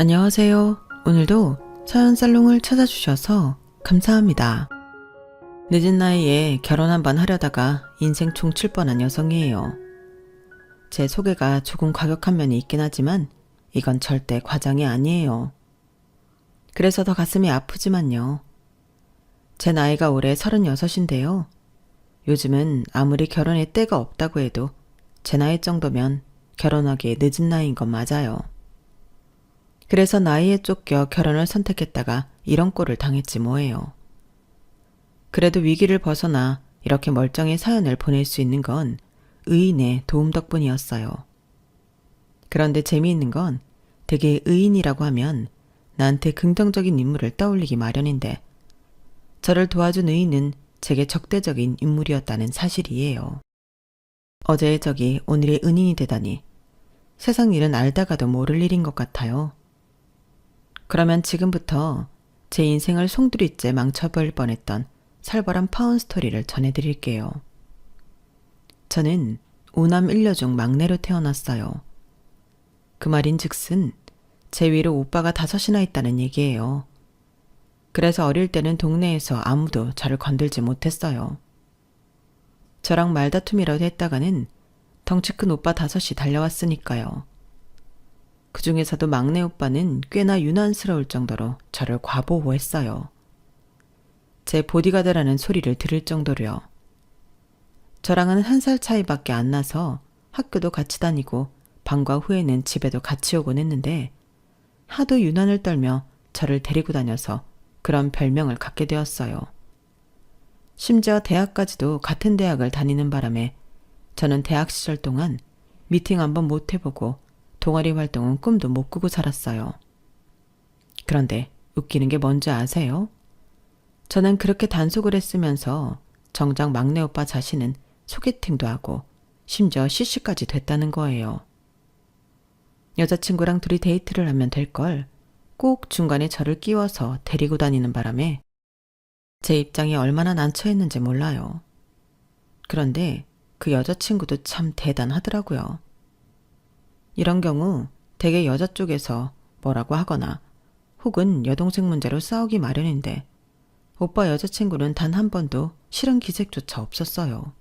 안녕하세요. 오늘도 서연살롱을 찾아주셔서 감사합니다. 늦은 나이에 결혼 한번 하려다가 인생 종칠 뻔한 여성이에요. 제 소개가 조금 과격한 면이 있긴 하지만 이건 절대 과장이 아니에요. 그래서 더 가슴이 아프지만요. 제 나이가 올해 36인데요. 요즘은 아무리 결혼의 때가 없다고 해도 제 나이 정도면 결혼하기에 늦은 나이인 건 맞아요. 그래서 나이에 쫓겨 결혼을 선택했다가 이런 꼴을 당했지 뭐예요. 그래도 위기를 벗어나 이렇게 멀쩡히 사연을 보낼 수 있는 건 의인의 도움 덕분이었어요. 그런데 재미있는 건 되게 의인이라고 하면 나한테 긍정적인 인물을 떠올리기 마련인데 저를 도와준 의인은 제게 적대적인 인물이었다는 사실이에요. 어제의 적이 오늘의 은인이 되다니 세상 일은 알다가도 모를 일인 것 같아요. 그러면 지금부터 제 인생을 송두리째 망쳐버릴 뻔했던 살벌한 파운 스토리를 전해드릴게요. 저는 5남 1녀 중 막내로 태어났어요. 그 말인즉슨 제 위로 오빠가 5이나 있다는 얘기예요. 그래서 어릴 때는 동네에서 아무도 저를 건들지 못했어요. 저랑 말다툼이라도 했다가는 덩치 큰 오빠 5이 달려왔으니까요. 그 중에서도 막내 오빠는 꽤나 유난스러울 정도로 저를 과보호했어요. 제 보디가드라는 소리를 들을 정도로요. 저랑은 1살 차이밖에 안 나서 학교도 같이 다니고 방과 후에는 집에도 같이 오곤 했는데 하도 유난을 떨며 저를 데리고 다녀서 그런 별명을 갖게 되었어요. 심지어 대학까지도 같은 대학을 다니는 바람에 저는 대학 시절 동안 미팅 한번 못 해보고 동아리 활동은 꿈도 못 꾸고 살았어요. 그런데 웃기는 게 뭔지 아세요? 저는 그렇게 단속을 했으면서 정작 막내 오빠 자신은 소개팅도 하고 심지어 CC까지 됐다는 거예요. 여자친구랑 둘이 데이트를 하면 될 걸 꼭 중간에 저를 끼워서 데리고 다니는 바람에 제 입장이 얼마나 난처했는지 몰라요. 그런데 그 여자친구도 참 대단하더라고요. 이런 경우 대개 여자 쪽에서 뭐라고 하거나 혹은 여동생 문제로 싸우기 마련인데 오빠 여자친구는 단 한 번도 싫은 기색조차 없었어요.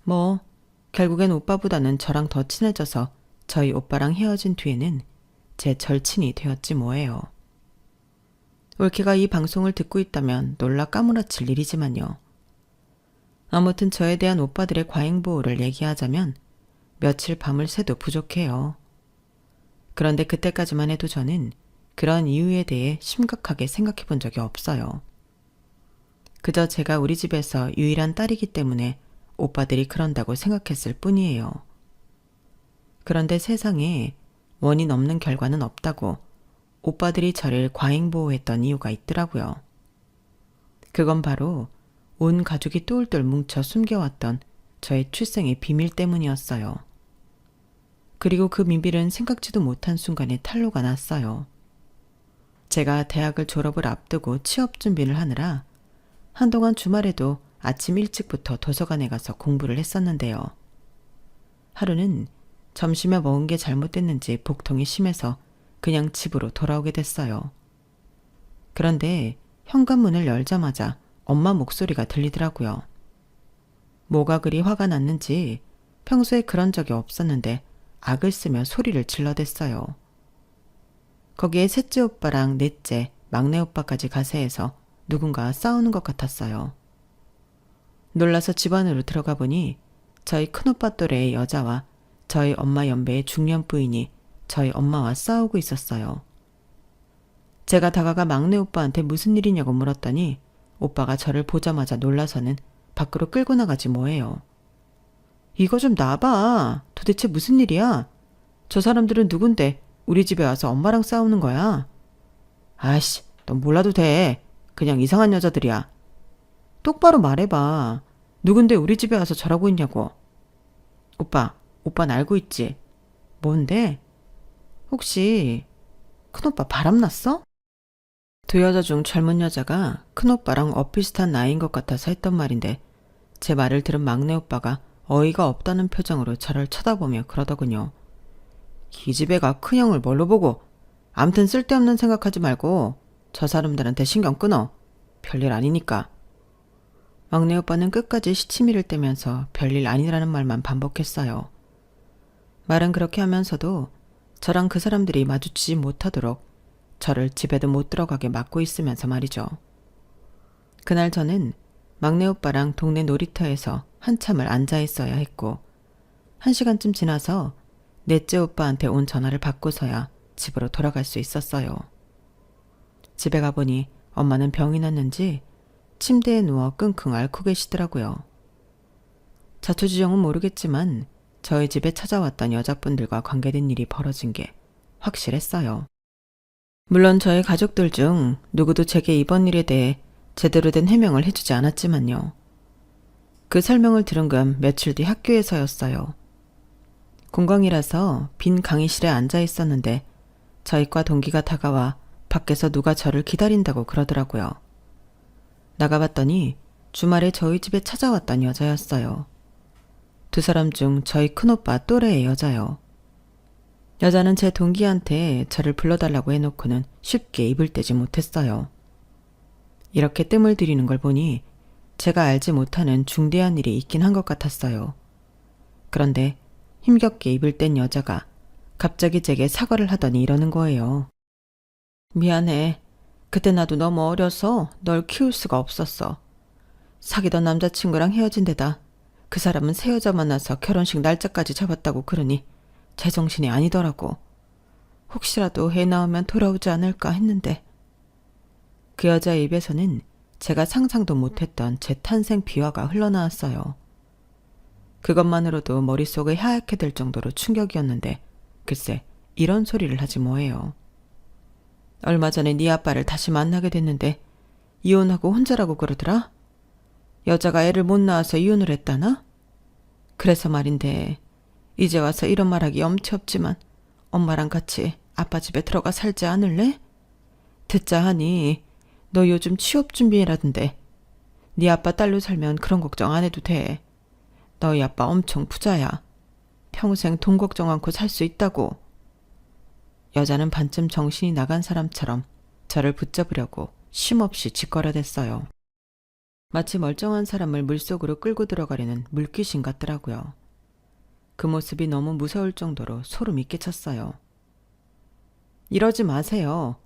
뭐 결국엔 오빠보다는 저랑 더 친해져서 저희 오빠랑 헤어진 뒤에는 제 절친이 되었지 뭐예요. 올케가 이 방송을 듣고 있다면 놀라 까무라칠 일이지만요. 아무튼 저에 대한 오빠들의 과잉보호를 얘기하자면 며칠 밤을 새도 부족해요. 그런데 그때까지만 해도 저는 그런 이유에 대해 심각하게 생각해 본 적이 없어요. 그저 제가 우리 집에서 유일한 딸이기 때문에 오빠들이 그런다고 생각했을 뿐이에요. 그런데 세상에 원인 없는 결과는 없다고 오빠들이 저를 과잉보호했던 이유가 있더라고요. 그건 바로 온 가족이 똘똘 뭉쳐 숨겨왔던 저의 출생의 비밀 때문이었어요. 그리고 그 비밀은 생각지도 못한 순간에 탄로가 났어요. 제가 대학을 졸업을 앞두고 취업 준비를 하느라 한동안 주말에도 아침 일찍부터 도서관에 가서 공부를 했었는데요. 하루는 점심에 먹은 게 잘못됐는지 복통이 심해서 그냥 집으로 돌아오게 됐어요. 그런데 현관문을 열자마자 엄마 목소리가 들리더라고요. 뭐가 그리 화가 났는지 평소에 그런 적이 없었는데 악을 쓰며 소리를 질러댔어요. 거기에 셋째 오빠랑 넷째, 막내 오빠까지 가세해서 누군가 싸우는 것 같았어요. 놀라서 집 안으로 들어가 보니 저희 큰오빠 또래의 여자와 저희 엄마 연배의 중년 부인이 저희 엄마와 싸우고 있었어요. 제가 다가가 막내 오빠한테 무슨 일이냐고 물었더니 오빠가 저를 보자마자 놀라서는 밖으로 끌고 나가지 뭐예요. 이거 좀 놔봐. 도대체 무슨 일이야? 저 사람들은 누군데 우리 집에 와서 엄마랑 싸우는 거야? 아이씨, 넌 몰라도 돼. 그냥 이상한 여자들이야. 똑바로 말해봐. 누군데 우리 집에 와서 저러고 있냐고. 오빠는 알고 있지? 뭔데? 혹시 큰오빠 바람났어? 두 여자 중 젊은 여자가 큰오빠랑 엇비슷한 나이인 것 같아서 했던 말인데 제 말을 들은 막내 오빠가 어이가 없다는 표정으로 저를 쳐다보며 그러더군요. 기집애가 큰형을 뭘로 보고 암튼 쓸데없는 생각하지 말고 저 사람들한테 신경 끊어. 별일 아니니까. 막내 오빠는 끝까지 시치미를 떼면서 별일 아니라는 말만 반복했어요. 말은 그렇게 하면서도 저랑 그 사람들이 마주치지 못하도록 저를 집에도 못 들어가게 막고 있으면서 말이죠. 그날 저는 막내 오빠랑 동네 놀이터에서 한참을 앉아 있어야 했고 1시간쯤 지나서 넷째 오빠한테 온 전화를 받고서야 집으로 돌아갈 수 있었어요. 집에 가보니 엄마는 병이 났는지 침대에 누워 끙끙 앓고 계시더라고요. 자초지종은 모르겠지만 저희 집에 찾아왔던 여자분들과 관계된 일이 벌어진 게 확실했어요. 물론 저희 가족들 중 누구도 제게 이번 일에 대해 제대로 된 해명을 해주지 않았지만요. 그 설명을 들은 건 며칠 뒤 학교에서였어요. 공강이라서 빈 강의실에 앉아 있었는데 저희 과 동기가 다가와 밖에서 누가 저를 기다린다고 그러더라고요. 나가봤더니 주말에 저희 집에 찾아왔던 여자였어요. 두 사람 중 저희 큰오빠 또래의 여자요. 여자는 제 동기한테 저를 불러달라고 해놓고는 쉽게 입을 떼지 못했어요. 이렇게 뜸을 들이는 걸 보니 제가 알지 못하는 중대한 일이 있긴 한 것 같았어요. 그런데 힘겹게 입을 뗀 여자가 갑자기 제게 사과를 하더니 이러는 거예요. 미안해. 그때 나도 너무 어려서 널 키울 수가 없었어. 사귀던 남자친구랑 헤어진 데다 그 사람은 새 여자 만나서 결혼식 날짜까지 잡았다고 그러니 제정신이 아니더라고. 혹시라도 애 낳으면 돌아오지 않을까 했는데. 그 여자의 입에서는 제가 상상도 못했던 제 탄생 비화가 흘러나왔어요. 그것만으로도 머릿속이 하얗게 될 정도로 충격이었는데 글쎄 이런 소리를 하지 뭐예요. 얼마 전에 네 아빠를 다시 만나게 됐는데 이혼하고 혼자라고 그러더라? 여자가 애를 못 낳아서 이혼을 했다나? 그래서 말인데 이제 와서 이런 말하기 엄치 없지만 엄마랑 같이 아빠 집에 들어가 살지 않을래? 듣자 하니 너 요즘 취업 준비라던데 네 아빠 딸로 살면 그런 걱정 안 해도 돼. 너희 아빠 엄청 부자야. 평생 돈 걱정 않고 살 수 있다고. 여자는 반쯤 정신이 나간 사람처럼 저를 붙잡으려고 쉼없이 짓거려댔어요. 마치 멀쩡한 사람을 물속으로 끌고 들어가려는 물귀신 같더라고요. 그 모습이 너무 무서울 정도로 소름이 끼쳤어요. 이러지 마세요.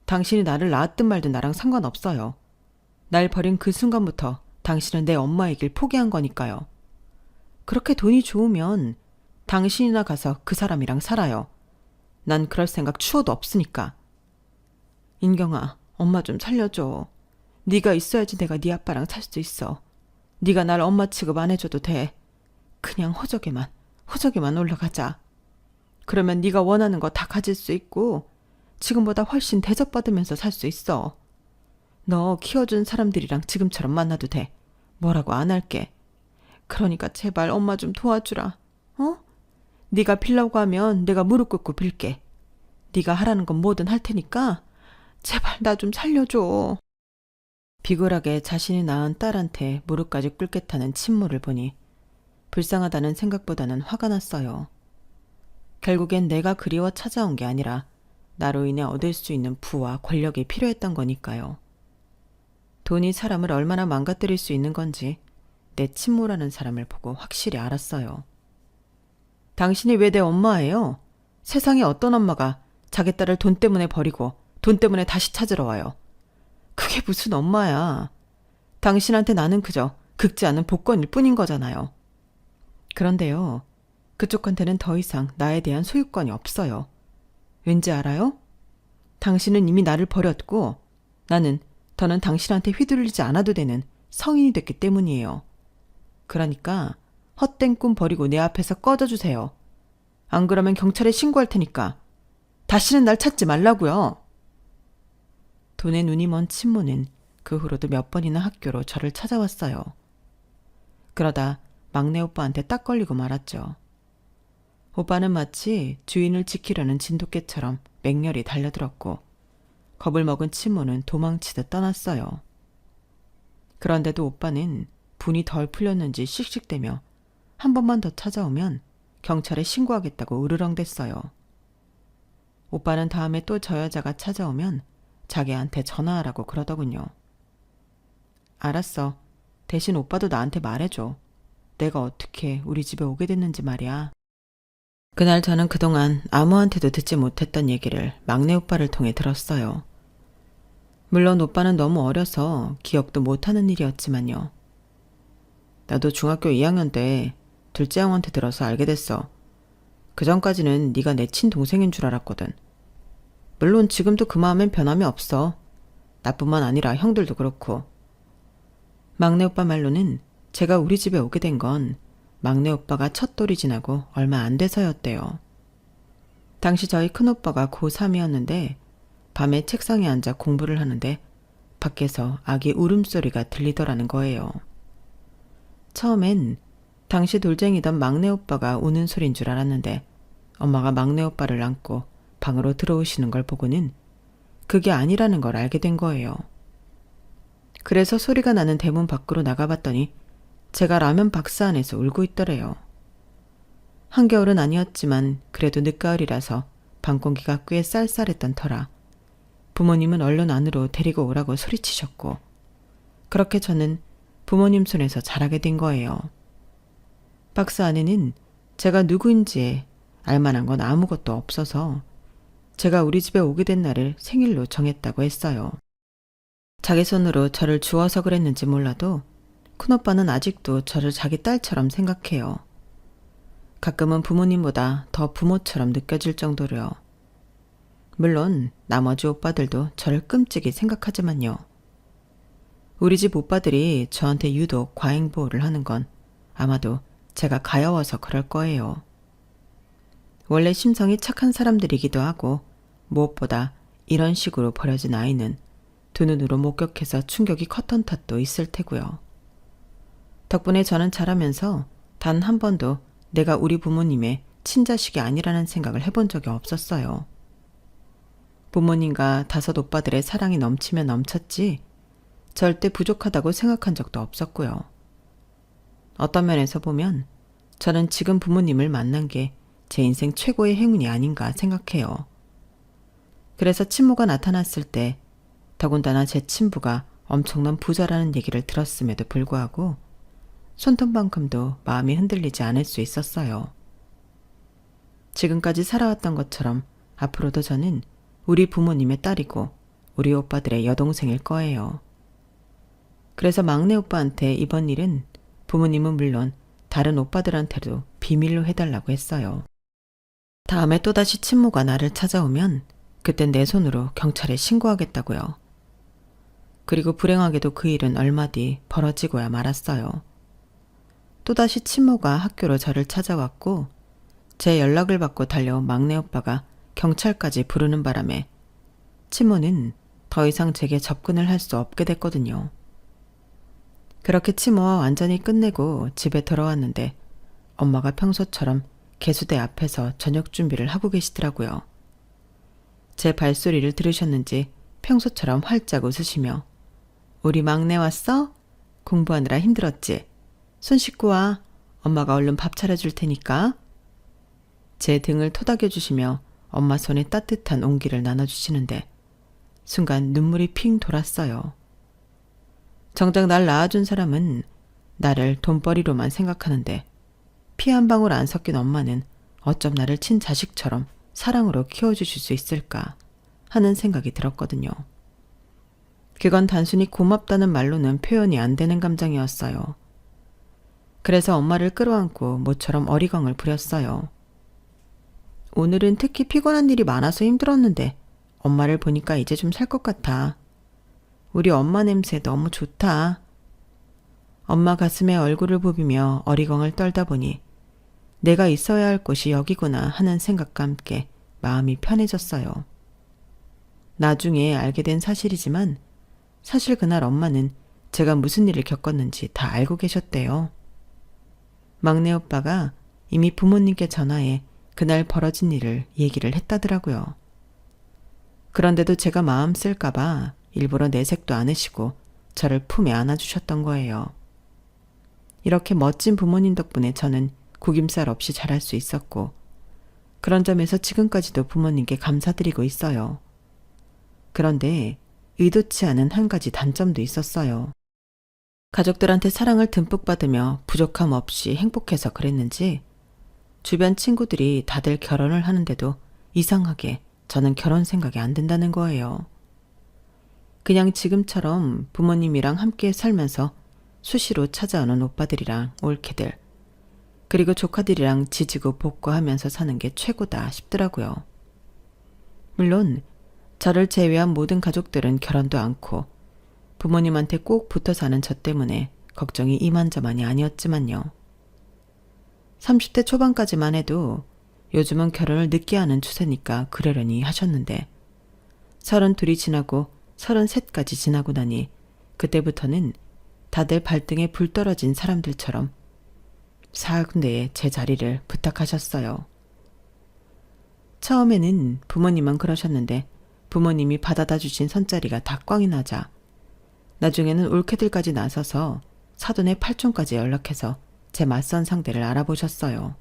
당신이 나를 낳았든 말든 나랑 상관없어요. 날 버린 그 순간부터 당신은 내 엄마의 길 포기한 거니까요. 그렇게 돈이 좋으면 당신이나 가서 그 사람이랑 살아요. 난 그럴 생각 추워도 없으니까. 인경아, 엄마 좀 살려줘. 네가 있어야지 내가 네 아빠랑 살 수 있어. 네가 날 엄마 취급 안 해줘도 돼. 그냥 호적에만 올라가자. 그러면 네가 원하는 거 다 가질 수 있고 지금보다 훨씬 대접받으면서 살 수 있어. 너 키워준 사람들이랑 지금처럼 만나도 돼. 뭐라고 안 할게. 그러니까 제발 엄마 좀 도와주라. 어? 네가 빌라고 하면 내가 무릎 꿇고 빌게. 네가 하라는 건 뭐든 할 테니까 제발 나 좀 살려줘. 비굴하게 자신이 낳은 딸한테 무릎까지 꿇겠다는 친모를 보니 불쌍하다는 생각보다는 화가 났어요. 결국엔 내가 그리워 찾아온 게 아니라 나로 인해 얻을 수 있는 부와 권력이 필요했던 거니까요. 돈이 사람을 얼마나 망가뜨릴 수 있는 건지 내 친모라는 사람을 보고 확실히 알았어요. 당신이 왜 내 엄마예요? 세상에 어떤 엄마가 자기 딸을 돈 때문에 버리고 돈 때문에 다시 찾으러 와요. 그게 무슨 엄마야. 당신한테 나는 그저 긁지 않은 복권일 뿐인 거잖아요. 그런데요, 그쪽한테는 더 이상 나에 대한 소유권이 없어요. 왠지 알아요? 당신은 이미 나를 버렸고 나는 더는 당신한테 휘둘리지 않아도 되는 성인이 됐기 때문이에요. 그러니까 헛된 꿈 버리고 내 앞에서 꺼져주세요. 안 그러면 경찰에 신고할 테니까 다시는 날 찾지 말라고요. 돈에 눈이 먼 친모는 그 후로도 몇 번이나 학교로 저를 찾아왔어요. 그러다 막내 오빠한테 딱 걸리고 말았죠. 오빠는 마치 주인을 지키려는 진돗개처럼 맹렬히 달려들었고 겁을 먹은 친모는 도망치듯 떠났어요. 그런데도 오빠는 분이 덜 풀렸는지 씩씩대며 한 번만 더 찾아오면 경찰에 신고하겠다고 으르렁댔어요. 오빠는 다음에 또 저 여자가 찾아오면 자기한테 전화하라고 그러더군요. 알았어. 대신 오빠도 나한테 말해줘. 내가 어떻게 우리 집에 오게 됐는지 말이야. 그날 저는 그동안 아무한테도 듣지 못했던 얘기를 막내 오빠를 통해 들었어요. 물론 오빠는 너무 어려서 기억도 못하는 일이었지만요. 나도 중학교 2학년 때 둘째 형한테 들어서 알게 됐어. 그 전까지는 네가 내 친동생인 줄 알았거든. 물론 지금도 그 마음엔 변함이 없어. 나뿐만 아니라 형들도 그렇고. 막내 오빠 말로는 제가 우리 집에 오게 된 건 막내 오빠가 첫 돌이 지나고 얼마 안 돼서였대요. 당시 저희 큰오빠가 고3이었는데 밤에 책상에 앉아 공부를 하는데 밖에서 아기 울음소리가 들리더라는 거예요. 처음엔 당시 돌쟁이던 막내 오빠가 우는 소린 줄 알았는데 엄마가 막내 오빠를 안고 방으로 들어오시는 걸 보고는 그게 아니라는 걸 알게 된 거예요. 그래서 소리가 나는 대문 밖으로 나가봤더니 제가 라면 박스 안에서 울고 있더래요. 한겨울은 아니었지만 그래도 늦가을이라서 방 공기가 꽤 쌀쌀했던 터라 부모님은 얼른 안으로 데리고 오라고 소리치셨고 그렇게 저는 부모님 손에서 자라게 된 거예요. 박스 안에는 제가 누구인지 알만한 건 아무것도 없어서 제가 우리 집에 오게 된 날을 생일로 정했다고 했어요. 자기 손으로 저를 주워서 그랬는지 몰라도 큰오빠는 아직도 저를 자기 딸처럼 생각해요. 가끔은 부모님보다 더 부모처럼 느껴질 정도로요. 물론 나머지 오빠들도 저를 끔찍이 생각하지만요. 우리 집 오빠들이 저한테 유독 과잉보호를 하는 건 아마도 제가 가여워서 그럴 거예요. 원래 심성이 착한 사람들이기도 하고 무엇보다 이런 식으로 버려진 아이는 두 눈으로 목격해서 충격이 컸던 탓도 있을 테고요. 덕분에 저는 자라면서 단 한 번도 내가 우리 부모님의 친자식이 아니라는 생각을 해본 적이 없었어요. 부모님과 다섯 오빠들의 사랑이 넘치면 넘쳤지 절대 부족하다고 생각한 적도 없었고요. 어떤 면에서 보면 저는 지금 부모님을 만난 게 제 인생 최고의 행운이 아닌가 생각해요. 그래서 친모가 나타났을 때 더군다나 제 친부가 엄청난 부자라는 얘기를 들었음에도 불구하고 손톱만큼도 마음이 흔들리지 않을 수 있었어요. 지금까지 살아왔던 것처럼 앞으로도 저는 우리 부모님의 딸이고 우리 오빠들의 여동생일 거예요. 그래서 막내 오빠한테 이번 일은 부모님은 물론 다른 오빠들한테도 비밀로 해달라고 했어요. 다음에 또다시 친모가 나를 찾아오면 그땐 내 손으로 경찰에 신고하겠다고요. 그리고 불행하게도 그 일은 얼마 뒤 벌어지고야 말았어요. 또다시 친모가 학교로 저를 찾아왔고 제 연락을 받고 달려온 막내 오빠가 경찰까지 부르는 바람에 친모는 더 이상 제게 접근을 할 수 없게 됐거든요. 그렇게 친모와 완전히 끝내고 집에 돌아왔는데 엄마가 평소처럼 개수대 앞에서 저녁 준비를 하고 계시더라고요. 제 발소리를 들으셨는지 평소처럼 활짝 웃으시며 우리 막내 왔어? 공부하느라 힘들었지? 손 씻고 와. 엄마가 얼른 밥 차려줄 테니까. 제 등을 토닥여주시며 엄마 손에 따뜻한 온기를 나눠주시는데 순간 눈물이 핑 돌았어요. 정작 날 낳아준 사람은 나를 돈벌이로만 생각하는데 피 한 방울 안 섞인 엄마는 어쩜 나를 친자식처럼 사랑으로 키워주실 수 있을까 하는 생각이 들었거든요. 그건 단순히 고맙다는 말로는 표현이 안 되는 감정이었어요. 그래서 엄마를 끌어안고 모처럼 어리광을 부렸어요. 오늘은 특히 피곤한 일이 많아서 힘들었는데 엄마를 보니까 이제 좀 살 것 같아. 우리 엄마 냄새 너무 좋다. 엄마 가슴에 얼굴을 부비며 어리광을 떨다 보니 내가 있어야 할 곳이 여기구나 하는 생각과 함께 마음이 편해졌어요. 나중에 알게 된 사실이지만 사실 그날 엄마는 제가 무슨 일을 겪었는지 다 알고 계셨대요. 막내 오빠가 이미 부모님께 전화해 그날 벌어진 일을 얘기를 했다더라고요. 그런데도 제가 마음 쓸까봐 일부러 내색도 않으시고 저를 품에 안아주셨던 거예요. 이렇게 멋진 부모님 덕분에 저는 구김살 없이 자랄 수 있었고 그런 점에서 지금까지도 부모님께 감사드리고 있어요. 그런데 의도치 않은 한 가지 단점도 있었어요. 가족들한테 사랑을 듬뿍 받으며 부족함 없이 행복해서 그랬는지 주변 친구들이 다들 결혼을 하는데도 이상하게 저는 결혼 생각이 안 든다는 거예요. 그냥 지금처럼 부모님이랑 함께 살면서 수시로 찾아오는 오빠들이랑 올케들, 그리고 조카들이랑 지지고 볶고 하면서 사는 게 최고다 싶더라고요. 물론 저를 제외한 모든 가족들은 결혼도 않고 부모님한테 꼭 붙어 사는 저 때문에 걱정이 이만저만이 아니었지만요. 30대 초반까지만 해도 요즘은 결혼을 늦게 하는 추세니까 그러려니 하셨는데 32이 지나고 33까지 지나고 나니 그때부터는 다들 발등에 불 떨어진 사람들처럼 사근대에 제 자리를 부탁하셨어요. 처음에는 부모님만 그러셨는데 부모님이 받아다 주신 선자리가 다 꽝이 나자 나중에는 올케들까지 나서서 사돈의 팔촌까지 연락해서 제 맞선 상대를 알아보셨어요.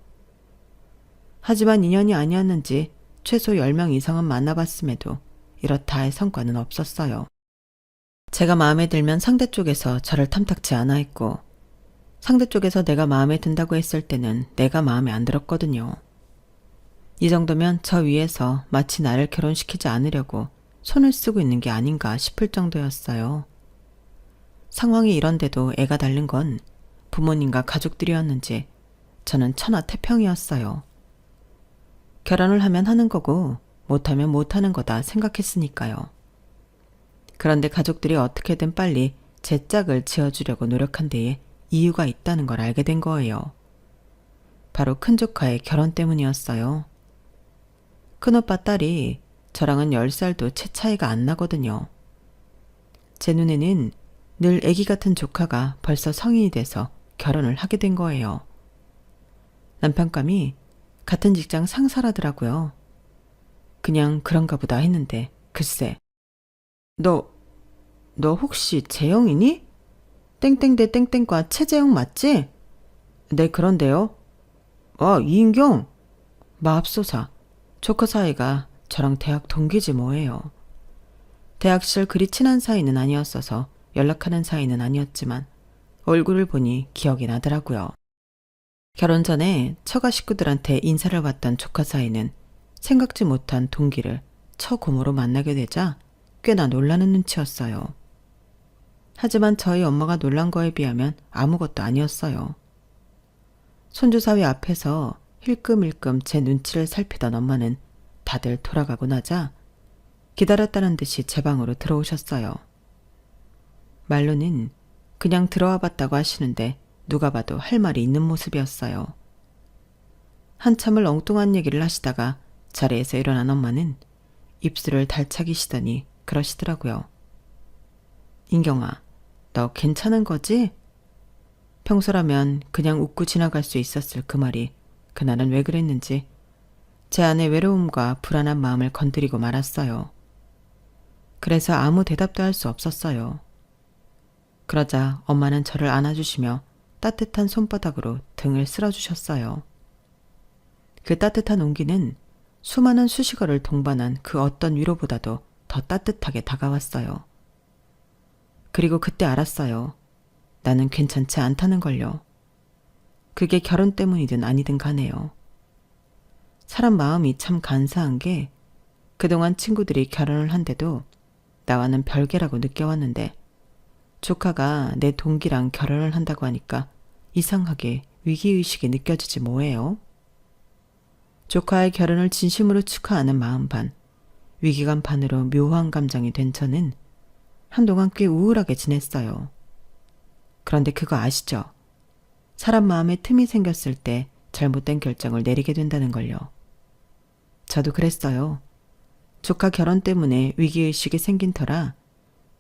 하지만 인연이 아니었는지 최소 10명 이상은 만나봤음에도 이렇다 할 성과는 없었어요. 제가 마음에 들면 상대 쪽에서 저를 탐탁치 않아 했고 상대 쪽에서 내가 마음에 든다고 했을 때는 내가 마음에 안 들었거든요. 이 정도면 저 위에서 마치 나를 결혼시키지 않으려고 손을 쓰고 있는 게 아닌가 싶을 정도였어요. 상황이 이런데도 애가 달린 건 부모님과 가족들이었는지 저는 천하태평이었어요. 결혼을 하면 하는 거고 못하면 못하는 거다 생각했으니까요. 그런데 가족들이 어떻게든 빨리 제 짝을 지어주려고 노력한 데에 이유가 있다는 걸 알게 된 거예요. 바로 큰조카의 결혼 때문이었어요. 큰오빠 딸이 저랑은 10살도 채 차이가 안 나거든요. 제 눈에는 늘 애기 같은 조카가 벌써 성인이 돼서 결혼을 하게 된 거예요. 남편감이 같은 직장 상사라더라고요. 그냥 그런가 보다 했는데 글쎄. 너 혹시 재영이니? 땡땡대 땡땡과 최재영 맞지? 네, 그런데요. 이인경. 맙소사. 조카 사이가 저랑 대학 동기지 뭐예요. 대학 시절 그리 친한 사이는 아니었어서 연락하는 사이는 아니었지만 얼굴을 보니 기억이 나더라고요. 결혼 전에 처가 식구들한테 인사를 받던 조카 사이는 생각지 못한 동기를 처고모로 만나게 되자 꽤나 놀라는 눈치였어요. 하지만 저희 엄마가 놀란 거에 비하면 아무것도 아니었어요. 손주사위 앞에서 힐끔힐끔 제 눈치를 살피던 엄마는 다들 돌아가고 나자 기다렸다는 듯이 제 방으로 들어오셨어요. 말로는 그냥 들어와 봤다고 하시는데 누가 봐도 할 말이 있는 모습이었어요. 한참을 엉뚱한 얘기를 하시다가 자리에서 일어난 엄마는 입술을 달차기시더니 그러시더라고요. 인경아, 너 괜찮은 거지? 평소라면 그냥 웃고 지나갈 수 있었을 그 말이 그날은 왜 그랬는지 제 안의 외로움과 불안한 마음을 건드리고 말았어요. 그래서 아무 대답도 할 수 없었어요. 그러자 엄마는 저를 안아주시며 따뜻한 손바닥으로 등을 쓸어주셨어요. 그 따뜻한 온기는 수많은 수식어를 동반한 그 어떤 위로보다도 더 따뜻하게 다가왔어요. 그리고 그때 알았어요. 나는 괜찮지 않다는 걸요. 그게 결혼 때문이든 아니든 가네요. 사람 마음이 참 간사한 게 그동안 친구들이 결혼을 한데도 나와는 별개라고 느껴왔는데 조카가 내 동기랑 결혼을 한다고 하니까 이상하게 위기의식이 느껴지지 뭐예요. 조카의 결혼을 진심으로 축하하는 마음 반, 위기감 반으로 묘한 감정이 된 저는 한동안 꽤 우울하게 지냈어요. 그런데 그거 아시죠? 사람 마음에 틈이 생겼을 때 잘못된 결정을 내리게 된다는 걸요. 저도 그랬어요. 조카 결혼 때문에 위기의식이 생긴 터라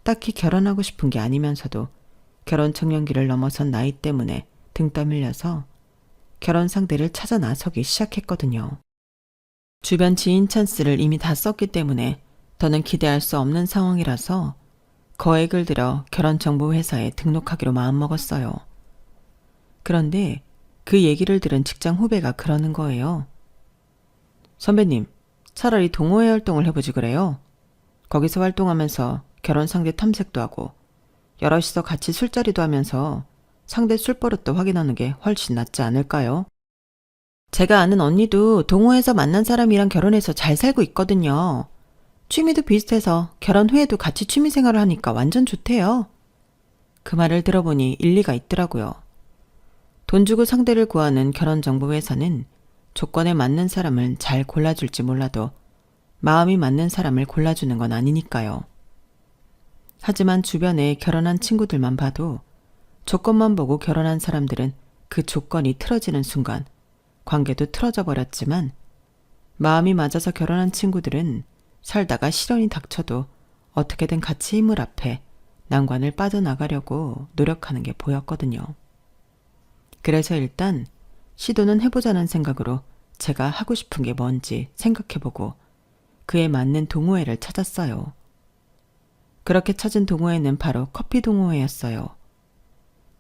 딱히 결혼하고 싶은 게 아니면서도 결혼 청년기를 넘어선 나이 때문에 등 떠밀려서 결혼 상대를 찾아 나서기 시작했거든요. 주변 지인 찬스를 이미 다 썼기 때문에 더는 기대할 수 없는 상황이라서 거액을 들여 결혼정보회사에 등록하기로 마음먹었어요. 그런데 그 얘기를 들은 직장 후배가 그러는 거예요. 선배님, 차라리 동호회 활동을 해보지 그래요? 거기서 활동하면서 결혼 상대 탐색도 하고 여럿이서 같이 술자리도 하면서 상대 술버릇도 확인하는 게 훨씬 낫지 않을까요? 제가 아는 언니도 동호회에서 만난 사람이랑 결혼해서 잘 살고 있거든요. 취미도 비슷해서 결혼 후에도 같이 취미 생활을 하니까 완전 좋대요. 그 말을 들어보니 일리가 있더라고요. 돈 주고 상대를 구하는 결혼정보회사는 조건에 맞는 사람을 잘 골라줄지 몰라도 마음이 맞는 사람을 골라주는 건 아니니까요. 하지만 주변에 결혼한 친구들만 봐도 조건만 보고 결혼한 사람들은 그 조건이 틀어지는 순간 관계도 틀어져 버렸지만 마음이 맞아서 결혼한 친구들은 살다가 시련이 닥쳐도 어떻게든 같이 힘을 합해 난관을 빠져나가려고 노력하는 게 보였거든요. 그래서 일단 시도는 해보자는 생각으로 제가 하고 싶은 게 뭔지 생각해보고 그에 맞는 동호회를 찾았어요. 그렇게 찾은 동호회는 바로 커피 동호회였어요.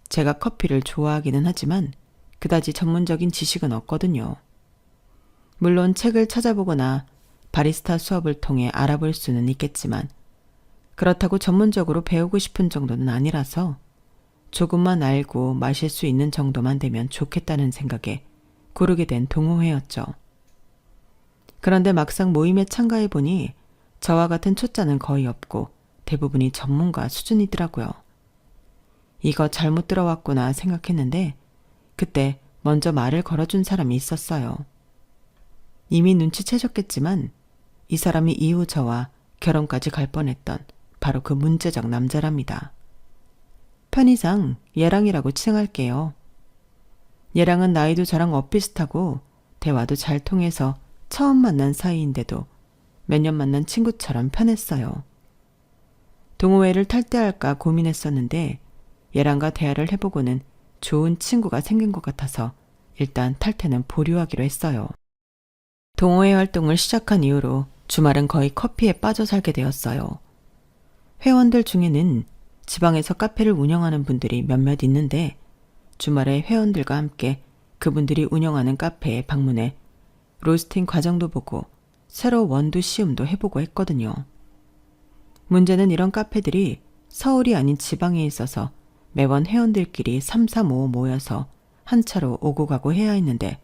제가 커피를 좋아하기는 하지만 그다지 전문적인 지식은 없거든요. 물론 책을 찾아보거나 바리스타 수업을 통해 알아볼 수는 있겠지만 그렇다고 전문적으로 배우고 싶은 정도는 아니라서 조금만 알고 마실 수 있는 정도만 되면 좋겠다는 생각에 고르게 된 동호회였죠. 그런데 막상 모임에 참가해보니 저와 같은 초짜는 거의 없고 대부분이 전문가 수준이더라고요. 이거 잘못 들어왔구나 생각했는데 그때 먼저 말을 걸어준 사람이 있었어요. 이미 눈치채셨겠지만 이 사람이 이후 저와 결혼까지 갈 뻔했던 바로 그 문제적 남자랍니다. 편의상 얘랑이라고 칭할게요. 얘랑은 나이도 저랑 엇비슷하고 대화도 잘 통해서 처음 만난 사이인데도 몇 년 만난 친구처럼 편했어요. 동호회를 탈퇴할까 고민했었는데 얘랑과 대화를 해보고는 좋은 친구가 생긴 것 같아서 일단 탈퇴는 보류하기로 했어요. 동호회 활동을 시작한 이후로 주말은 거의 커피에 빠져 살게 되었어요. 회원들 중에는 지방에서 카페를 운영하는 분들이 몇몇 있는데 주말에 회원들과 함께 그분들이 운영하는 카페에 방문해 로스팅 과정도 보고 새로 원두 시음도 해보고 했거든요. 문제는 이런 카페들이 서울이 아닌 지방에 있어서 매번 회원들끼리 3, 4, 5 모여서 한 차로 오고 가고 해야 했는데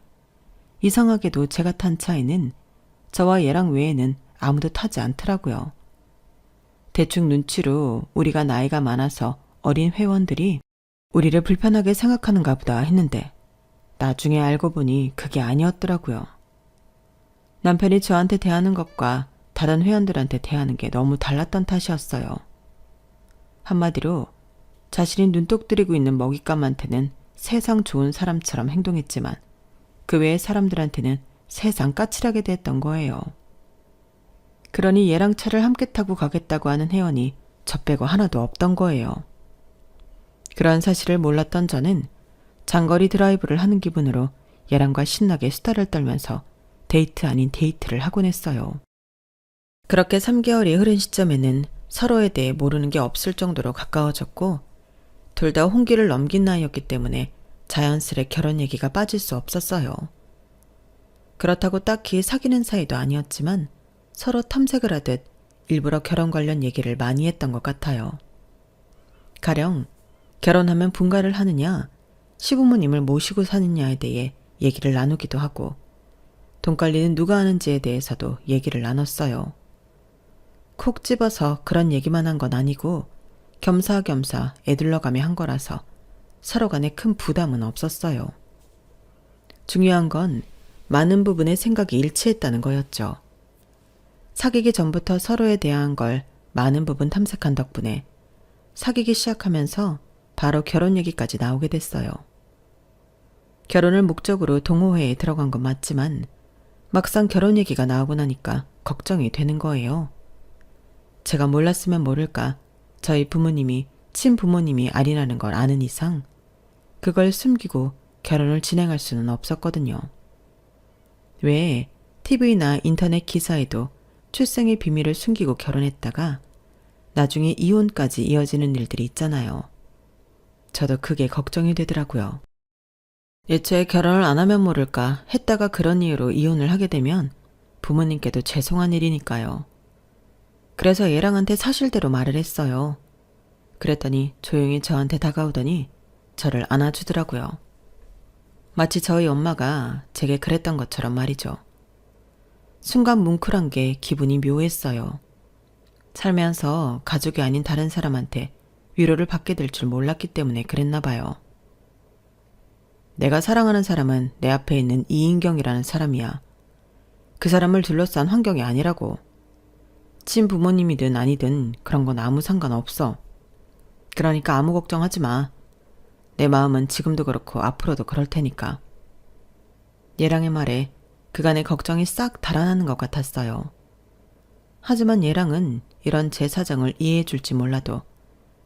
이상하게도 제가 탄 차에는 저와 얘랑 외에는 아무도 타지 않더라고요. 대충 눈치로 우리가 나이가 많아서 어린 회원들이 우리를 불편하게 생각하는가 보다 했는데 나중에 알고 보니 그게 아니었더라고요. 남편이 저한테 대하는 것과 다른 회원들한테 대하는 게 너무 달랐던 탓이었어요. 한마디로 자신이 눈독 들이고 있는 먹잇감한테는 세상 좋은 사람처럼 행동했지만 그 외의 사람들한테는 세상 까칠하게 대했던 거예요. 그러니 얘랑 차를 함께 타고 가겠다고 하는 회원이 저 빼고 하나도 없던 거예요. 그런 사실을 몰랐던 저는 장거리 드라이브를 하는 기분으로 얘랑과 신나게 수다를 떨면서 데이트 아닌 데이트를 하곤 했어요. 그렇게 3개월이 흐른 시점에는 서로에 대해 모르는 게 없을 정도로 가까워졌고 둘 다 홍기를 넘긴 나이였기 때문에 자연스레 결혼 얘기가 빠질 수 없었어요. 그렇다고 딱히 사귀는 사이도 아니었지만 서로 탐색을 하듯 일부러 결혼 관련 얘기를 많이 했던 것 같아요. 가령 결혼하면 분가를 하느냐, 시부모님을 모시고 사느냐에 대해 얘기를 나누기도 하고 돈관리는 누가 하는지에 대해서도 얘기를 나눴어요. 콕 집어서 그런 얘기만 한 건 아니고 겸사겸사 애들러가며 한 거라서 서로 간에 큰 부담은 없었어요. 중요한 건 많은 부분의 생각이 일치했다는 거였죠. 사귀기 전부터 서로에 대한 걸 많은 부분 탐색한 덕분에 사귀기 시작하면서 바로 결혼 얘기까지 나오게 됐어요. 결혼을 목적으로 동호회에 들어간 건 맞지만 막상 결혼 얘기가 나오고 나니까 걱정이 되는 거예요. 제가 몰랐으면 모를까 저희 부모님이 친부모님이 아니라는 걸 아는 이상 그걸 숨기고 결혼을 진행할 수는 없었거든요. 왜 TV나 인터넷 기사에도 출생의 비밀을 숨기고 결혼했다가 나중에 이혼까지 이어지는 일들이 있잖아요. 저도 그게 걱정이 되더라고요. 애초에 결혼을 안 하면 모를까 했다가 그런 이유로 이혼을 하게 되면 부모님께도 죄송한 일이니까요. 그래서 얘랑한테 사실대로 말을 했어요. 그랬더니 조용히 저한테 다가오더니 저를 안아주더라고요. 마치 저희 엄마가 제게 그랬던 것처럼 말이죠. 순간 뭉클한 게 기분이 묘했어요. 살면서 가족이 아닌 다른 사람한테 위로를 받게 될 줄 몰랐기 때문에 그랬나 봐요. 내가 사랑하는 사람은 내 앞에 있는 이인경이라는 사람이야. 그 사람을 둘러싼 환경이 아니라고. 친부모님이든 아니든 그런 건 아무 상관없어. 그러니까 아무 걱정하지 마. 내 마음은 지금도 그렇고 앞으로도 그럴 테니까. 얘랑의 말에 그간의 걱정이 싹 달아나는 것 같았어요. 하지만 얘랑은 이런 제 사정을 이해해 줄지 몰라도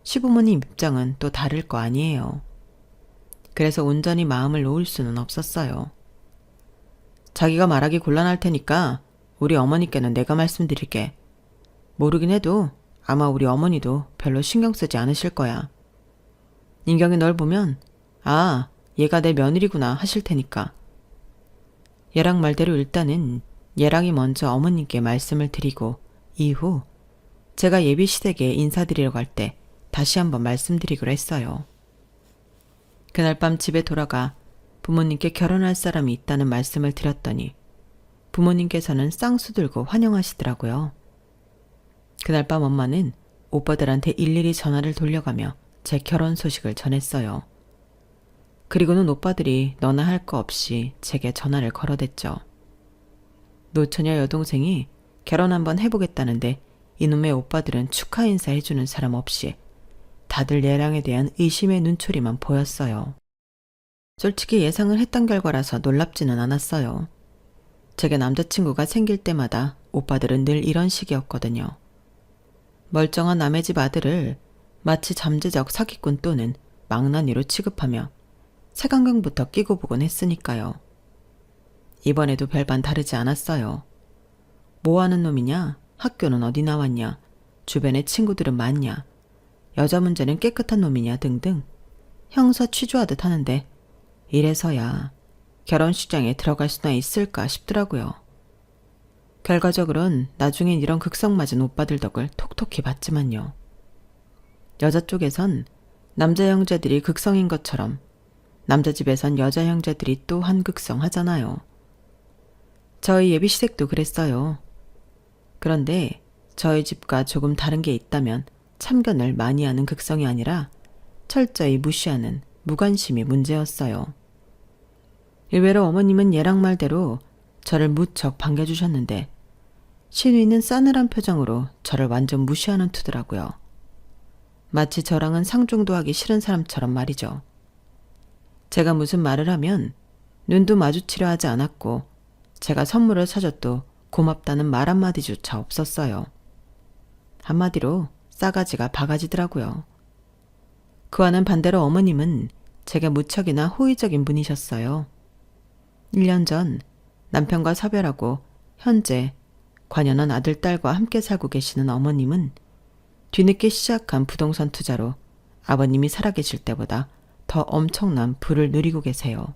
시부모님 입장은 또 다를 거 아니에요. 그래서 온전히 마음을 놓을 수는 없었어요. 자기가 말하기 곤란할 테니까 우리 어머니께는 내가 말씀드릴게. 모르긴 해도 아마 우리 어머니도 별로 신경 쓰지 않으실 거야. 인경이 널 보면 아, 얘가 내 며느리구나 하실 테니까. 얘랑 말대로 일단은 얘랑이 먼저 어머님께 말씀을 드리고 이후 제가 예비시댁에 인사드리러 갈 때 다시 한번 말씀드리기로 했어요. 그날 밤 집에 돌아가 부모님께 결혼할 사람이 있다는 말씀을 드렸더니 부모님께서는 쌍수 들고 환영하시더라고요. 그날 밤 엄마는 오빠들한테 일일이 전화를 돌려가며 제 결혼 소식을 전했어요. 그리고는 오빠들이 너나 할 거 없이 제게 전화를 걸어댔죠. 노처녀 여동생이 결혼 한번 해보겠다는데 이놈의 오빠들은 축하 인사 해주는 사람 없이 다들 얘랑에 대한 의심의 눈초리만 보였어요. 솔직히 예상을 했던 결과라서 놀랍지는 않았어요. 제게 남자친구가 생길 때마다 오빠들은 늘 이런 식이었거든요. 멀쩡한 남의 집 아들을 마치 잠재적 사기꾼 또는 망나니로 취급하며 색안경부터 끼고 보곤 했으니까요. 이번에도 별반 다르지 않았어요. 뭐 하는 놈이냐? 학교는 어디 나왔냐? 주변에 친구들은 많냐? 여자 문제는 깨끗한 놈이냐? 등등 형사 취조하듯 하는데 이래서야 결혼식장에 들어갈 수나 있을까 싶더라고요. 결과적으로는 나중엔 이런 극성맞은 오빠들 덕을 톡톡히 봤지만요. 여자 쪽에선 남자 형제들이 극성인 것처럼 남자 집에선 여자 형제들이 또 한극성하잖아요. 저희 예비시댁도 그랬어요. 그런데 저희 집과 조금 다른 게 있다면 참견을 많이 하는 극성이 아니라 철저히 무시하는 무관심이 문제였어요. 의외로 어머님은 얘랑 말대로 저를 무척 반겨주셨는데 신우이는 싸늘한 표정으로 저를 완전 무시하는 투더라고요. 마치 저랑은 상종도 하기 싫은 사람처럼 말이죠. 제가 무슨 말을 하면 눈도 마주치려 하지 않았고 제가 선물을 사줘도 고맙다는 말 한마디조차 없었어요. 한마디로 싸가지가 바가지더라고요. 그와는 반대로 어머님은 제게 무척이나 호의적인 분이셨어요. 1년 전 남편과 사별하고 현재 관연한 아들, 딸과 함께 살고 계시는 어머님은 뒤늦게 시작한 부동산 투자로 아버님이 살아계실 때보다 더 엄청난 부를 누리고 계세요.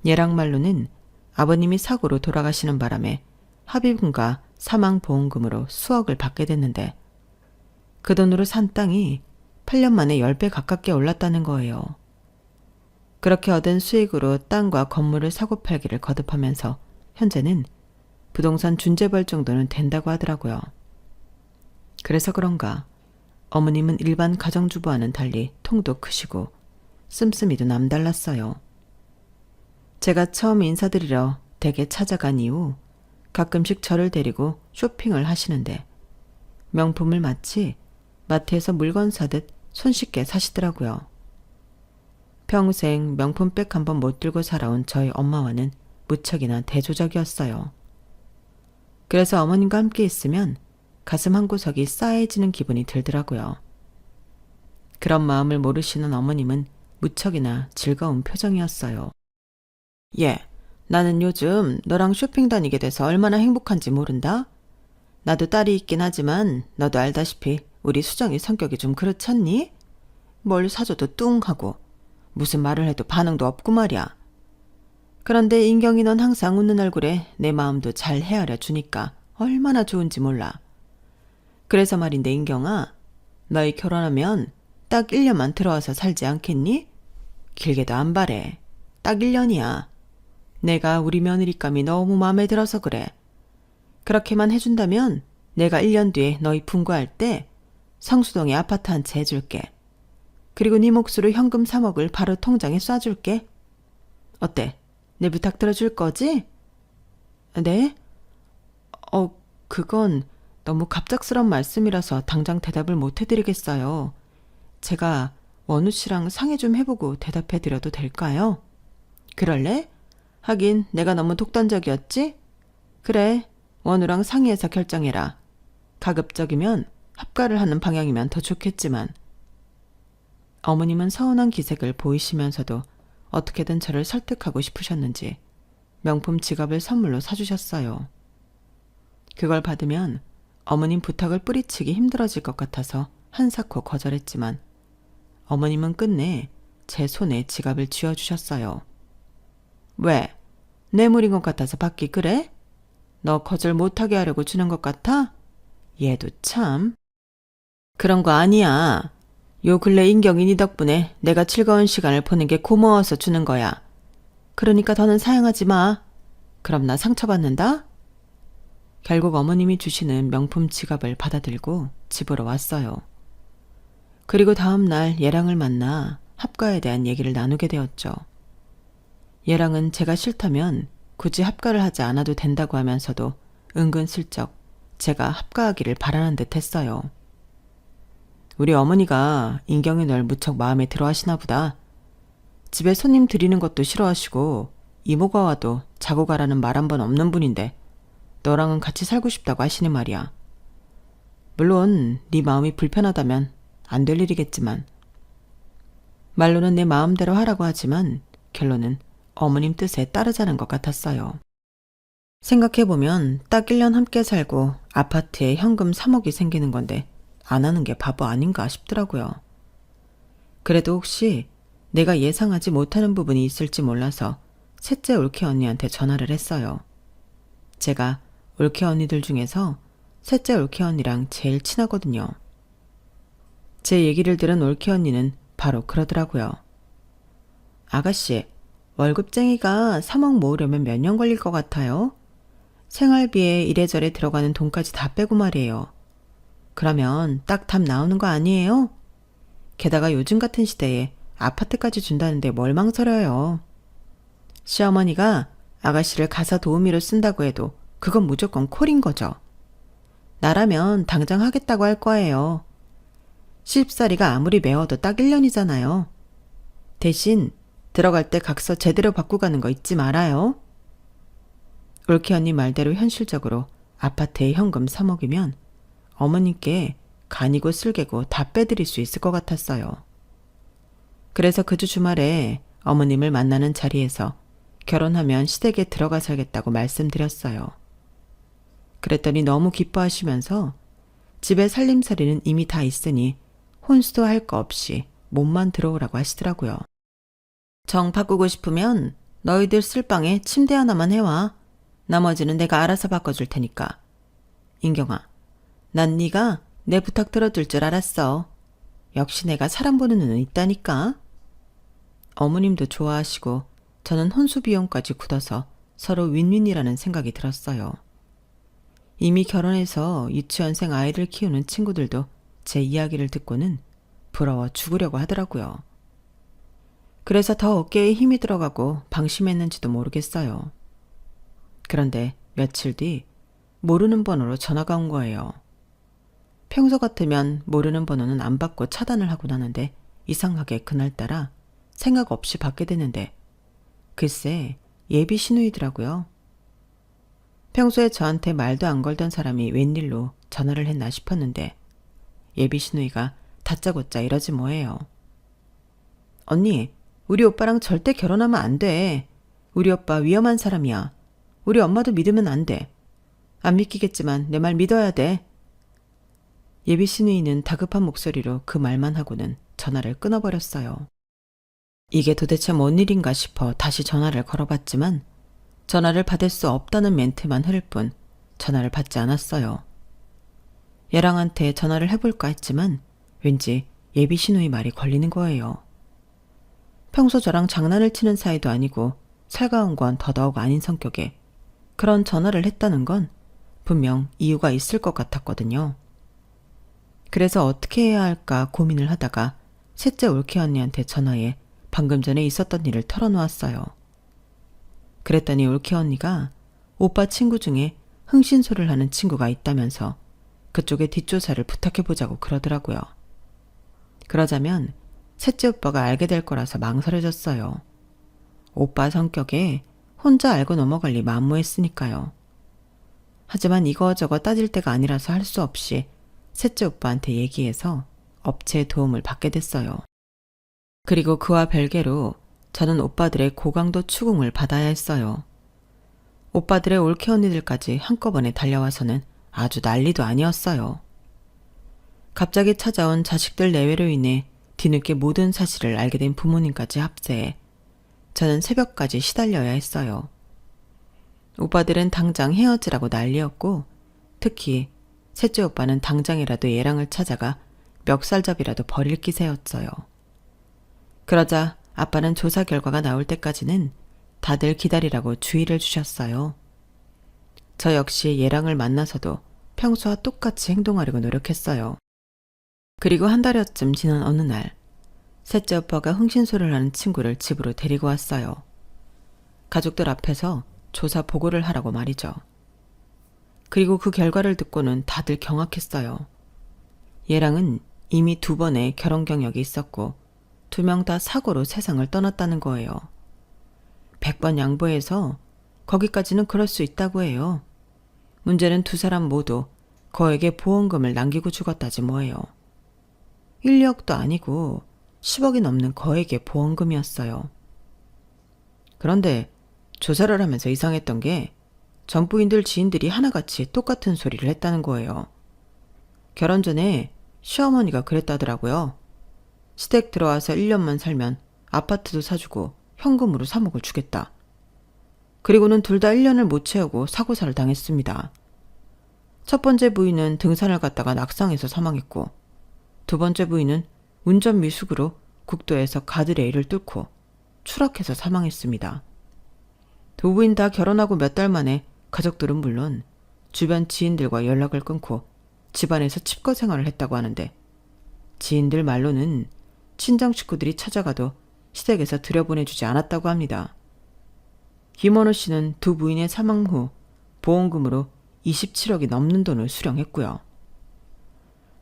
얘랑 말로는 아버님이 사고로 돌아가시는 바람에 합의금과 사망보험금으로 수억을 받게 됐는데 그 돈으로 산 땅이 8년 만에 10배 가깝게 올랐다는 거예요. 그렇게 얻은 수익으로 땅과 건물을 사고팔기를 거듭하면서 현재는 부동산 준재벌 정도는 된다고 하더라고요. 그래서 그런가 어머님은 일반 가정주부와는 달리 통도 크시고 씀씀이도 남달랐어요. 제가 처음 인사드리러 댁에 찾아간 이후 가끔씩 저를 데리고 쇼핑을 하시는데 명품을 마치 마트에서 물건 사듯 손쉽게 사시더라고요. 평생 명품백 한 번 못 들고 살아온 저희 엄마와는 무척이나 대조적이었어요. 그래서 어머님과 함께 있으면 가슴 한구석이 싸해지는 기분이 들더라고요. 그런 마음을 모르시는 어머님은 무척이나 즐거운 표정이었어요. 예, 나는 요즘 너랑 쇼핑 다니게 돼서 얼마나 행복한지 모른다? 나도 딸이 있긴 하지만 너도 알다시피 우리 수정이 성격이 좀 그렇잖니? 뭘 사줘도 뚱하고 무슨 말을 해도 반응도 없고 말이야. 그런데 인경이 넌 항상 웃는 얼굴에 내 마음도 잘 헤아려 주니까 얼마나 좋은지 몰라. 그래서 말인데 인경아, 너희 결혼하면 딱 1년만 들어와서 살지 않겠니? 길게도 안 바래. 딱 1년이야. 내가 우리 며느리감이 너무 마음에 들어서 그래. 그렇게만 해준다면 내가 1년 뒤에 너희 분구할 때 성수동에 아파트 한 채 해줄게. 그리고 네 몫으로 현금 3억을 바로 통장에 쏴줄게. 어때? 내 부탁 들어줄 거지? 네? 그건 너무 갑작스러운 말씀이라서 당장 대답을 못 해드리겠어요. 제가 원우 씨랑 상의 좀 해보고 대답해드려도 될까요? 그럴래? 하긴 내가 너무 독단적이었지? 그래, 원우랑 상의해서 결정해라. 가급적이면 합가를 하는 방향이면 더 좋겠지만. 어머님은 서운한 기색을 보이시면서도 어떻게든 저를 설득하고 싶으셨는지 명품 지갑을 선물로 사주셨어요. 그걸 받으면 어머님 부탁을 뿌리치기 힘들어질 것 같아서 한사코 거절했지만 어머님은 끝내 제 손에 지갑을 쥐어주셨어요. 왜? 뇌물인 것 같아서 받기 그래? 너 거절 못하게 하려고 주는 것 같아? 얘도 참. 그런 거 아니야. 요 근래 인경이 네 덕분에 내가 즐거운 시간을 보낸 게 고마워서 주는 거야. 그러니까 더는 사양하지 마. 그럼 나 상처받는다? 결국 어머님이 주시는 명품 지갑을 받아들고 집으로 왔어요. 그리고 다음 날 예랑을 만나 합가에 대한 얘기를 나누게 되었죠. 예랑은 제가 싫다면 굳이 합가를 하지 않아도 된다고 하면서도 은근슬쩍 제가 합가하기를 바라는 듯 했어요. 우리 어머니가 인경이 널 무척 마음에 들어 하시나 보다. 집에 손님 들이는 것도 싫어하시고 이모가 와도 자고 가라는 말 한 번 없는 분인데 너랑은 같이 살고 싶다고 하시는 말이야. 물론 네 마음이 불편하다면 안 될 일이겠지만. 말로는 내 마음대로 하라고 하지만 결론은 어머님 뜻에 따르자는 것 같았어요. 생각해보면 딱 1년 함께 살고 아파트에 현금 3억이 생기는 건데 안 하는 게 바보 아닌가 싶더라고요. 그래도 혹시 내가 예상하지 못하는 부분이 있을지 몰라서 셋째 올케 언니한테 전화를 했어요. 제가 올케 언니들 중에서 셋째 올케 언니랑 제일 친하거든요. 제 얘기를 들은 올케 언니는 바로 그러더라고요. 아가씨, 월급쟁이가 3억 모으려면 몇 년 걸릴 것 같아요? 생활비에 이래저래 들어가는 돈까지 다 빼고 말이에요. 그러면 딱 답 나오는 거 아니에요? 게다가 요즘 같은 시대에 아파트까지 준다는데 뭘 망설여요. 시어머니가 아가씨를 가사 도우미로 쓴다고 해도 그건 무조건 콜인 거죠. 나라면 당장 하겠다고 할 거예요. 시집살이가 아무리 매워도 딱 1년이잖아요. 대신 들어갈 때 각서 제대로 받고 가는 거 잊지 말아요. 올케 언니 말대로 현실적으로 아파트에 현금 3억이면 어머님께 간이고 쓸개고 다 빼드릴 수 있을 것 같았어요. 그래서 그 주 주말에 어머님을 만나는 자리에서 결혼하면 시댁에 들어가 살겠다고 말씀드렸어요. 그랬더니 너무 기뻐하시면서 집에 살림살이는 이미 다 있으니 혼수도 할 거 없이 몸만 들어오라고 하시더라고요. 정 바꾸고 싶으면 너희들 쓸 방에 침대 하나만 해와. 나머지는 내가 알아서 바꿔줄 테니까. 인경아, 난 네가 내 부탁 들어줄 줄 알았어. 역시 내가 사람 보는 눈은 있다니까. 어머님도 좋아하시고 저는 혼수 비용까지 굳어서 서로 윈윈이라는 생각이 들었어요. 이미 결혼해서 유치원생 아이를 키우는 친구들도 제 이야기를 듣고는 부러워 죽으려고 하더라고요. 그래서 더 어깨에 힘이 들어가고 방심했는지도 모르겠어요. 그런데 며칠 뒤 모르는 번호로 전화가 온 거예요. 평소 같으면 모르는 번호는 안 받고 차단을 하고 나는데 이상하게 그날따라 생각 없이 받게 되는데 글쎄 예비 신우이더라고요. 평소에 저한테 말도 안 걸던 사람이 웬일로 전화를 했나 싶었는데 예비 신우이가 다짜고짜 이러지 뭐예요. 언니, 우리 오빠랑 절대 결혼하면 안 돼. 우리 오빠 위험한 사람이야. 우리 엄마도 믿으면 안 돼. 안 믿기겠지만 내 말 믿어야 돼. 예비 신우이는 다급한 목소리로 그 말만 하고는 전화를 끊어버렸어요. 이게 도대체 뭔 일인가 싶어 다시 전화를 걸어봤지만 전화를 받을 수 없다는 멘트만 흐를 뿐 전화를 받지 않았어요. 얘랑한테 전화를 해볼까 했지만 왠지 예비 신우의 말이 걸리는 거예요. 평소 저랑 장난을 치는 사이도 아니고 살가운 건 더더욱 아닌 성격에 그런 전화를 했다는 건 분명 이유가 있을 것 같았거든요. 그래서 어떻게 해야 할까 고민을 하다가 셋째 올케 언니한테 전화해 방금 전에 있었던 일을 털어놓았어요. 그랬더니 올케 언니가 오빠 친구 중에 흥신소를 하는 친구가 있다면서 그쪽에 뒷조사를 부탁해보자고 그러더라고요. 그러자면 셋째 오빠가 알게 될 거라서 망설여졌어요. 오빠 성격에 혼자 알고 넘어갈 리 만무했으니까요. 하지만 이거저거 따질 때가 아니라서 할 수 없이 셋째 오빠한테 얘기해서 업체의 도움을 받게 됐어요. 그리고 그와 별개로 저는 오빠들의 고강도 추궁을 받아야 했어요. 오빠들의 올케 언니들까지 한꺼번에 달려와서는 아주 난리도 아니었어요. 갑자기 찾아온 자식들 내외로 인해 뒤늦게 모든 사실을 알게 된 부모님까지 합세해 저는 새벽까지 시달려야 했어요. 오빠들은 당장 헤어지라고 난리였고 특히 셋째 오빠는 당장이라도 얘랑을 찾아가 멱살잡이라도 버릴 기세였어요. 그러자 아빠는 조사 결과가 나올 때까지는 다들 기다리라고 주의를 주셨어요. 저 역시 얘랑을 만나서도 평소와 똑같이 행동하려고 노력했어요. 그리고 한 달여쯤 지난 어느 날 셋째 오빠가 흥신소를 하는 친구를 집으로 데리고 왔어요. 가족들 앞에서 조사 보고를 하라고 말이죠. 그리고 그 결과를 듣고는 다들 경악했어요. 얘랑은 이미 2번의 결혼 경력이 있었고 2명 다 사고로 세상을 떠났다는 거예요. 100번 양보해서 거기까지는 그럴 수 있다고 해요. 문제는 2사람 모두 거액의 보험금을 남기고 죽었다지 뭐예요. 1억도 아니고 10억이 넘는 거액의 보험금이었어요. 그런데 조사를 하면서 이상했던 게 전부인들 지인들이 하나같이 똑같은 소리를 했다는 거예요. 결혼 전에 시어머니가 그랬다더라고요. 시댁 들어와서 1년만 살면 아파트도 사주고 현금으로 3억을 주겠다. 그리고는 둘 다 1년을 못 채우고 사고사를 당했습니다. 첫 번째 부인은 등산을 갔다가 낙상해서 사망했고 2번째 부인은 운전 미숙으로 국도에서 가드레일을 뚫고 추락해서 사망했습니다. 2부인 다 결혼하고 몇 달 만에 가족들은 물론 주변 지인들과 연락을 끊고 집안에서 칩거 생활을 했다고 하는데 지인들 말로는 친정 식구들이 찾아가도 시댁에서 들여보내주지 않았다고 합니다. 김원호 씨는 2부인의 사망 후 보험금으로 27억이 넘는 돈을 수령했고요.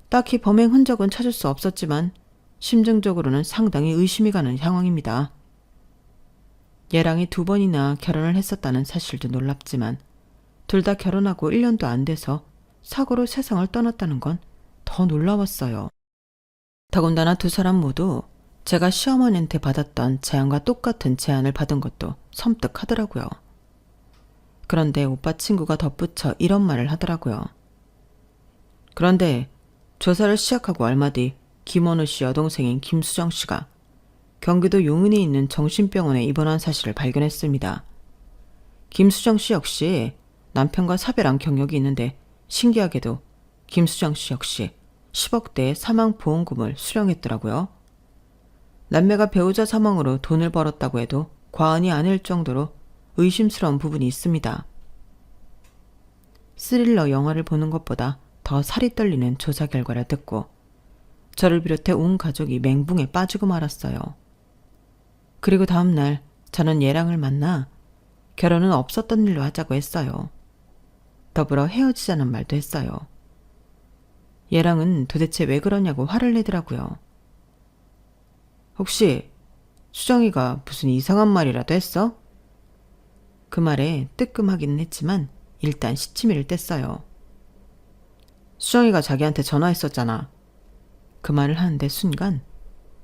딱히 범행 흔적은 찾을 수 없었지만 심증적으로는 상당히 의심이 가는 상황입니다. 얘랑이 2번이나 결혼을 했었다는 사실도 놀랍지만 둘 다 결혼하고 1년도 안 돼서 사고로 세상을 떠났다는 건 더 놀라웠어요. 더군다나 2사람 모두 제가 시어머니한테 받았던 제안과 똑같은 제안을 받은 것도 섬뜩하더라고요. 그런데 오빠 친구가 덧붙여 이런 말을 하더라고요. 그런데 조사를 시작하고 얼마 뒤 김원우 씨 여동생인 김수정 씨가 경기도 용인에 있는 정신병원에 입원한 사실을 발견했습니다. 김수정 씨 역시 남편과 사별한 경력이 있는데 신기하게도 김수정 씨 역시 10억대의 사망보험금을 수령했더라고요. 남매가 배우자 사망으로 돈을 벌었다고 해도 과언이 아닐 정도로 의심스러운 부분이 있습니다. 스릴러 영화를 보는 것보다 더 살이 떨리는 조사 결과를 듣고 저를 비롯해 온 가족이 멘붕에 빠지고 말았어요. 그리고 다음날 저는 얘랑을 만나 결혼은 없었던 일로 하자고 했어요. 더불어 헤어지자는 말도 했어요. 얘랑은 도대체 왜 그러냐고 화를 내더라고요. 혹시 수정이가 무슨 이상한 말이라도 했어? 그 말에 뜨끔하기는 했지만 일단 시치미를 뗐어요. 수정이가 자기한테 전화했었잖아. 그 말을 하는데 순간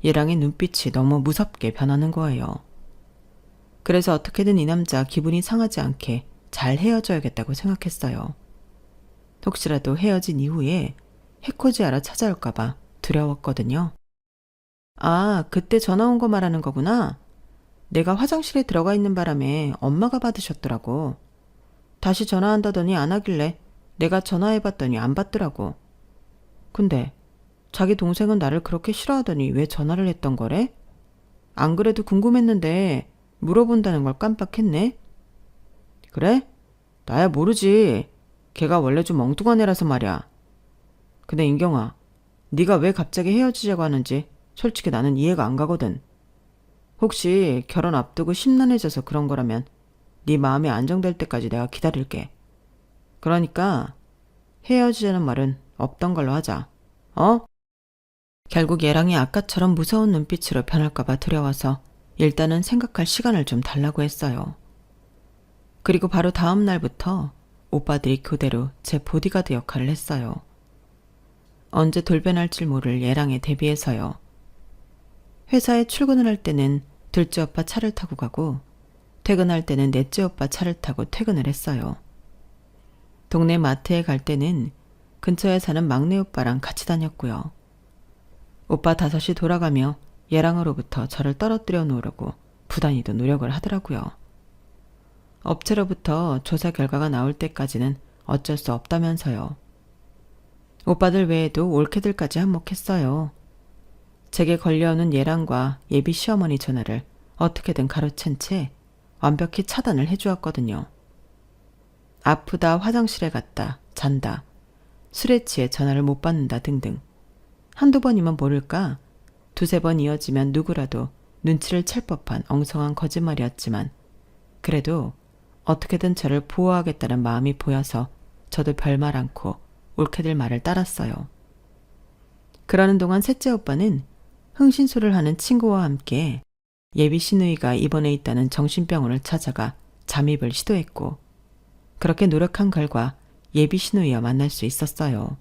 얘랑의 눈빛이 너무 무섭게 변하는 거예요. 그래서 어떻게든 이 남자 기분이 상하지 않게 잘 헤어져야겠다고 생각했어요. 혹시라도 헤어진 이후에 해코지하러 찾아올까봐 두려웠거든요. 아, 그때 전화 온 거 말하는 거구나. 내가 화장실에 들어가 있는 바람에 엄마가 받으셨더라고. 다시 전화한다더니 안 하길래 내가 전화해봤더니 안 받더라고. 근데 자기 동생은 나를 그렇게 싫어하더니 왜 전화를 했던 거래? 안 그래도 궁금했는데 물어본다는 걸 깜빡했네. 그래? 나야 모르지. 걔가 원래 좀 엉뚱한 애라서 말이야. 근데 인경아, 네가 왜 갑자기 헤어지자고 하는지 솔직히 나는 이해가 안 가거든. 혹시 결혼 앞두고 심란해져서 그런 거라면 네 마음이 안정될 때까지 내가 기다릴게. 그러니까 헤어지자는 말은 없던 걸로 하자. 어? 결국 얘랑이 아까처럼 무서운 눈빛으로 변할까봐 두려워서 일단은 생각할 시간을 좀 달라고 했어요. 그리고 바로 다음 날부터 오빠들이 교대로 제 보디가드 역할을 했어요. 언제 돌변할지 모를 얘랑에 대비해서요. 회사에 출근을 할 때는 둘째 오빠 차를 타고 가고 퇴근할 때는 넷째 오빠 차를 타고 퇴근을 했어요. 동네 마트에 갈 때는 근처에 사는 막내 오빠랑 같이 다녔고요. 오빠 5이 돌아가며 얘랑으로부터 저를 떨어뜨려 놓으려고 부단히도 노력을 하더라고요. 업체로부터 조사 결과가 나올 때까지는 어쩔 수 없다면서요. 오빠들 외에도 올케들까지 한몫했어요. 제게 걸려오는 얘랑과 예비 시어머니 전화를 어떻게든 가로챈 채 완벽히 차단을 해주었거든요. 아프다, 화장실에 갔다, 잔다, 술에 취해 전화를 못 받는다 등등. 한두 번이면 모를까 2~3번 이어지면 누구라도 눈치를 챌 법한 엉성한 거짓말이었지만 그래도 어떻게든 저를 보호하겠다는 마음이 보여서 저도 별말 않고 올케들 말을 따랐어요. 그러는 동안 셋째 오빠는 흥신소를 하는 친구와 함께 예비 시누이가 입원해 있다는 정신병원을 찾아가 잠입을 시도했고 그렇게 노력한 결과 예비 시누이와 만날 수 있었어요.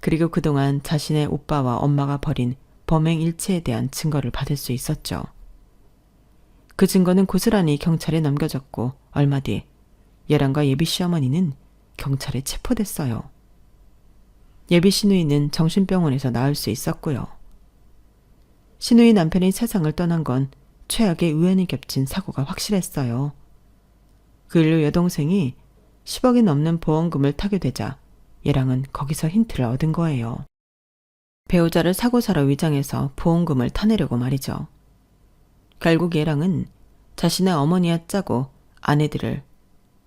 그리고 그동안 자신의 오빠와 엄마가 벌인 범행 일체에 대한 증거를 받을 수 있었죠. 그 증거는 고스란히 경찰에 넘겨졌고 얼마 뒤 얘랑과 예비 시어머니는 경찰에 체포됐어요. 예비 시누이는 정신병원에서 나을 수 있었고요. 시누이 남편이 세상을 떠난 건 최악의 우연이 겹친 사고가 확실했어요. 그 일로 여동생이 10억이 넘는 보험금을 타게 되자 얘랑은 거기서 힌트를 얻은 거예요. 배우자를 사고사로 위장해서 보험금을 타내려고 말이죠. 결국 얘랑은 자신의 어머니와 짜고 아내들을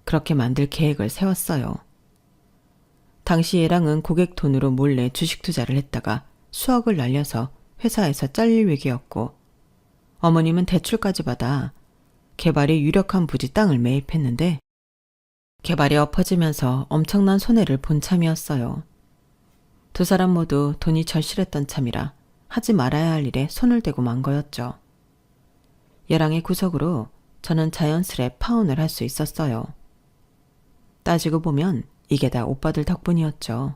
그렇게 만들 계획을 세웠어요. 당시 얘랑은 고객 돈으로 몰래 주식 투자를 했다가 수억을 날려서 회사에서 잘릴 위기였고 어머님은 대출까지 받아 개발이 유력한 부지 땅을 매입했는데 개발이 엎어지면서 엄청난 손해를 본 참이었어요. 두 사람 모두 돈이 절실했던 참이라 하지 말아야 할 일에 손을 대고 만 거였죠. 얘랑의 구석으로 저는 자연스레 파혼을 할 수 있었어요. 따지고 보면 이게 다 오빠들 덕분이었죠.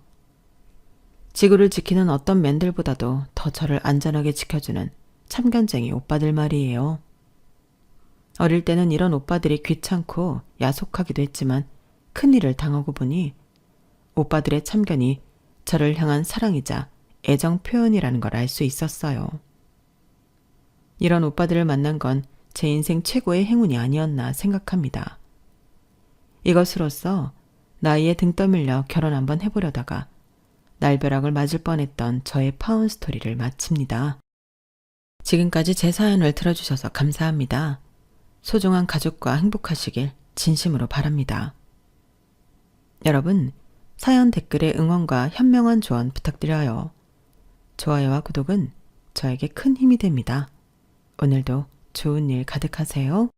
지구를 지키는 어떤 맨들보다도 더 저를 안전하게 지켜주는 참견쟁이 오빠들 말이에요. 어릴 때는 이런 오빠들이 귀찮고 야속하기도 했지만 큰일을 당하고 보니 오빠들의 참견이 저를 향한 사랑이자 애정 표현이라는 걸 알 수 있었어요. 이런 오빠들을 만난 건 제 인생 최고의 행운이 아니었나 생각합니다. 이것으로써 나이에 등 떠밀려 결혼 한번 해보려다가 날벼락을 맞을 뻔했던 저의 파혼 스토리를 마칩니다. 지금까지 제 사연을 들어주셔서 감사합니다. 소중한 가족과 행복하시길 진심으로 바랍니다. 여러분, 사연 댓글에 응원과 현명한 조언 부탁드려요. 좋아요와 구독은 저에게 큰 힘이 됩니다. 오늘도 좋은 일 가득하세요.